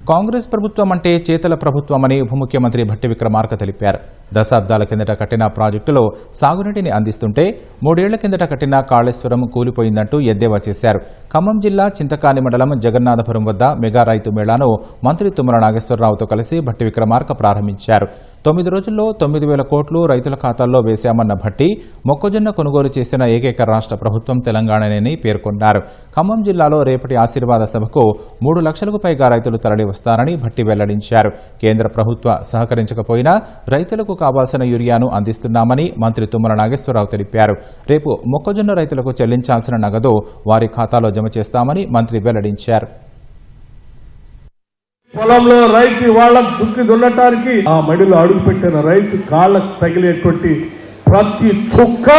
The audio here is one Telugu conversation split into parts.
కాంగ్రెస్ ప్రభుత్వం అంటే చేతల ప్రభుత్వమని ఉప ముఖ్యమంత్రి భట్టి విక్రమార్క తెలిపారు. దశాబ్దాల కిందట కట్టిన ప్రాజెక్టులో సాగునీటిని అందిస్తుంటే 3 ఏళ్ల కిందట కట్టిన కాళేశ్వరం కూలిపోయిందంటూ ఎద్దేవా చేశారు. ఖమ్మం జిల్లా చింతకాని మండలం జగన్నాథపురం వద్ద మెగా రైతు మేళాను మంత్రి తుమ్మల నాగేశ్వరరావుతో కలిసి భట్టి విక్రమార్క ప్రారంభించారు. 9 రోజుల్లో 9,000 కోట్లు రైతుల ఖాతాల్లో వేశామన్న భట్టి మొక్కజొన్న కొనుగోలు చేసిన ఏకైక రాష్ట్ర ప్రభుత్వం తెలంగాణని పేర్కొన్నారు. ఖమ్మం జిల్లాలో రేపటి ఆశీర్వాద సభకు 3 లక్షలకు పైగా రైతులు తరలివస్తారని భట్టి వెల్లడించారు. కేంద్ర ప్రభుత్వ సహకరించకపోయినా రైతులకు కావాల్సిన యూరియాను అందిస్తున్నామని మంత్రి తుమ్మల నాగేశ్వరరావు తెలిపారు. రేపు మొక్కజొన్న రైతులకు చెల్లించాల్సిన నగదు వారి ఖాతాలో జమ చేస్తామని మంత్రి వెల్లడించారు. పొలంలో రైతు వాళ్ళ దుక్కి దున్నటానికి ఆ మడిలో అడుగుపెట్టిన రైతు కాళ్లకు తగిలేటువంటి ప్రతి చుక్క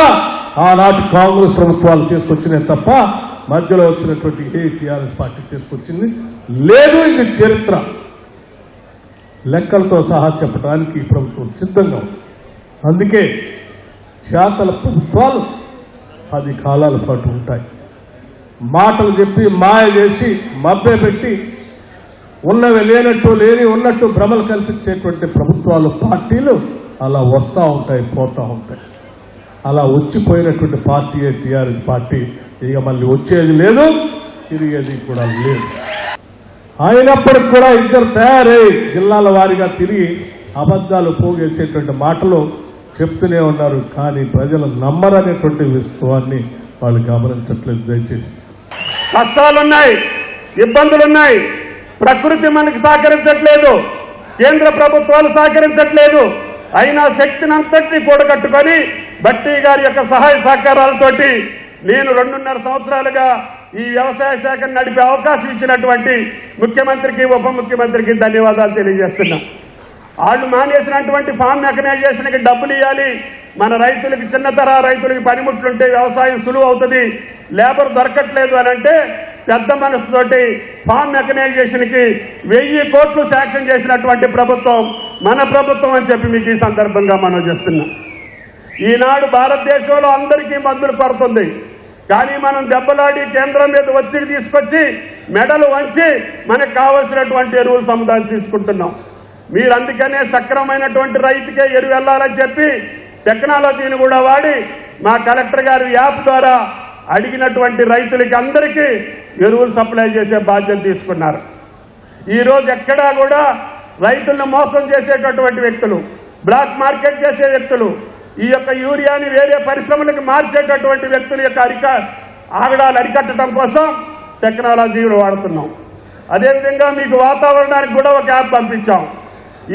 ఆనాటి కాంగ్రెస్ ప్రభుత్వాలు చేసుకొచ్చినాయి తప్ప మధ్యలో వచ్చినటువంటి టీఆర్ఎస్ పార్టీ చేసుకొచ్చింది లేదు. ఇది చరిత్ర లెక్కలతో సహా చెప్పడానికి ఈ ప్రభుత్వం సిద్ధంగా ఉంది. అందుకే శాతల ప్రభుత్వాలు 10 కాలాల పాటు ఉంటాయి. మాటలు చెప్పి మాయ చేసి మభ్యపెట్టి ఉన్నవి లేనట్టు లేని ఉన్నట్టు భ్రమలు కల్పించేటువంటి ప్రభుత్వాలు పార్టీలు అలా వస్తూ ఉంటాయి, పోతూ ఉంటాయి. అలా వచ్చిపోయినటువంటి పార్టీయే టీఆర్ఎస్ పార్టీ. ఇక మళ్ళీ వచ్చేది లేదు, తిరిగేది కూడా లేదు. అయినప్పటికి కూడా ఇద్దరు తయారై జిల్లాల వారీగా తిరిగి అబద్ధాలు పోగేసేటువంటి మాటలు చెప్తూనే ఉన్నారు. కానీ ప్రజలు నమ్మరనేటువంటి విషయాన్ని వాళ్ళు గమనించట్లేదు. దయచేసి కష్టాలున్నాయి, ఇబ్బందులున్నాయి, ప్రకృతి మనకి సహకరించట్లేదు, కేంద్ర ప్రభుత్వాలు సహకరించట్లేదు. అయినా శక్తిని అంతటినీ కూడగట్టుకొని భట్టి గారి యొక్క సహాయ సహకారాలతోటి నేను 2.5 సంవత్సరాలుగా ఈ వ్యవసాయ శాఖను నడిపే అవకాశం ఇచ్చినటువంటి ముఖ్యమంత్రికి ఉప ముఖ్యమంత్రికి ధన్యవాదాలు తెలియజేస్తున్నా. వాళ్ళు మానేసినటువంటి ఫామ్ మెకనైజేషన్కి డబ్బులు ఇవ్వాలి, మన రైతులకి చిన్నతర రైతులకి పనిముట్లుంటే వ్యవసాయం సులువు అవుతుంది, లేబర్ దొరకట్లేదు అని అంటే పెద్ద మనసుతోటి ఫామ్ మెకనైజేషన్కి 1000 కోట్లు శాంక్షన్ చేసినటువంటి ప్రభుత్వం మన ప్రభుత్వం అని చెప్పి మీకు ఈ సందర్భంగా మనం చేస్తున్నాం. ఈనాడు భారతదేశంలో అందరికీ మందులు కొరతుంది, కానీ మనం దెబ్బలాడి కేంద్రం మీద ఒత్తిడి తీసుకొచ్చి మెడలు వంచి మనకు కావలసినటువంటి ఎరువులు సంపాదించుకుంటున్నాం. మీరు అందుకనే సక్రమైనటువంటి రైతుకే ఎరువు వెళ్లాలని చెప్పి టెక్నాలజీని కూడా వాడి మా కలెక్టర్ గారి యాప్ ద్వారా అడిగినటువంటి రైతులకి అందరికీ ఎరువులు సప్లై చేసే బాధ్యత తీసుకున్నారు. ఈరోజు ఎక్కడా కూడా రైతులను మోసం చేసేటటువంటి వ్యక్తులు, బ్లాక్ మార్కెట్ చేసే వ్యక్తులు, ఈ యొక్క యూరియాని వేరే పరిశ్రమలకు మార్చేటటువంటి వ్యక్తుల యొక్క ఆగడాలు అరికట్టడం కోసం టెక్నాలజీలు వాడుతున్నాం. అదేవిధంగా మీకు వాతావరణానికి కూడా ఒక యాప్ పంపించాం.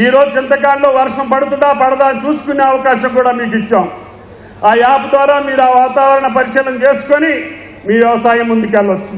ఈరోజు చింతకాలంలో వర్షం పడుతుందా పడదా చూసుకునే అవకాశం కూడా మీకు ఇచ్చాం. ఆ యాప్ ద్వారా మీరు ఆ వాతావరణ పరిశీలన చేసుకొని మీ వ్యవసాయం ముందుకెళ్ళవచ్చు.